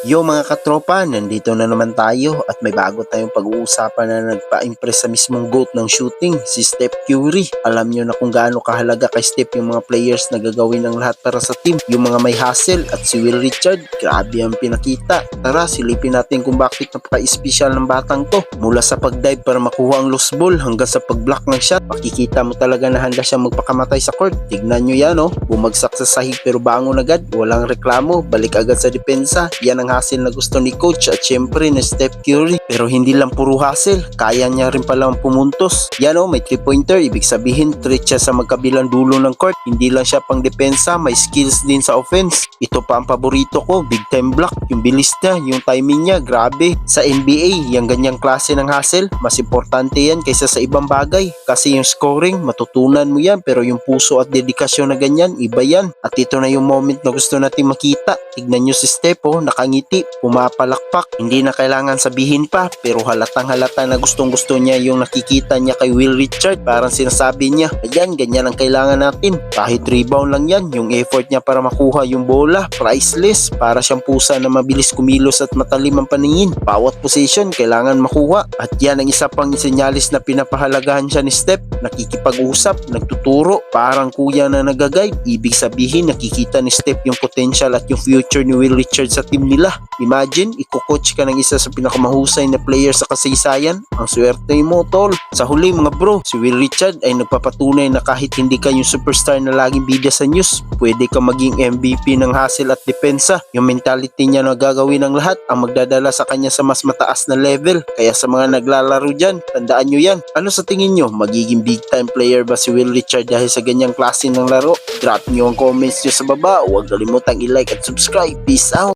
Yo mga katropa, nandito na naman tayo at may bago tayong pag-uusapan na nagpa-impress sa mismong GOAT ng shooting, si Steph Curry. Alam nyo na kung gaano kahalaga kay Steph yung mga players na gagawin ng lahat para sa team, yung mga may hustle. At si Will Richard, grabe ang pinakita. Tara, silipin natin kung bakit napaka-espesyal ng batang to. Mula sa pag-dive para makuha ang loose ball hanggang sa pag-block ng shot, makikita mo talaga na handa siyang magpakamatay sa court. Tignan nyo yan, oh. Bumagsak sa sahig pero bangon agad, walang reklamo, balik agad sa depensa. Yan ang hassle na gusto ni coach at syempre ni Steph Curry. Pero hindi lang puro hassle, kaya niya rin palang pumuntos. Yan o, may 3-pointer, ibig sabihin threat siya sa magkabilang dulo ng court. Hindi lang siya pang depensa, may skills din sa offense. Ito pa ang paborito ko, big time block, yung bilis niya, yung timing niya, grabe. Sa NBA, yung ganyang klase ng hassle, mas importante yan kaysa sa ibang bagay. Kasi yung scoring, matutunan mo yan, pero yung puso at dedikasyon na ganyan, iba yan. At ito na yung moment na gusto natin makita. Tignan nyo si Steph, nakangiti, pumapalakpak, hindi na kailangan sabihin pa, pero halatang halata na gustong gusto niya yung nakikita niya kay Will Richard. Parang sinasabi niya, ayan, ganyan ang kailangan natin. Kahit rebound lang yan, yung effort niya para makuha yung bola, priceless. Para siyang pusa na mabilis kumilos at matalim ang paningin. Bawat position kailangan makuha. At yan ang isa pang senyalis na pinapahalagahan siya ni Steph. Nakikipag-usap, nagtuturo, parang kuya na nagagay. Ibig sabihin, nakikita ni Steph yung potential at yung future ni Will Richard sa team nila. Imagine, iko-coach ka ng isa sa pinakamahusay na player sa kasaysayan. Ang swerte mo, tol. Sa huli mga bro, si Will Richard ay nagpapatunay na kahit hindi ka yung superstar na laging bida sa news, pwede ka maging MVP ng hustle at depensa. Yung mentality niya na gagawin ng lahat ang magdadala sa kanya sa mas mataas na level. Kaya sa mga naglalaro dyan, tandaan nyo yan. Ano sa tingin nyo? Magiging big time player ba si Will Richard dahil sa ganyang klase ng laro? Drop nyo ang comments nyo sa baba. Huwag kalimutang i-like at subscribe. Peace out!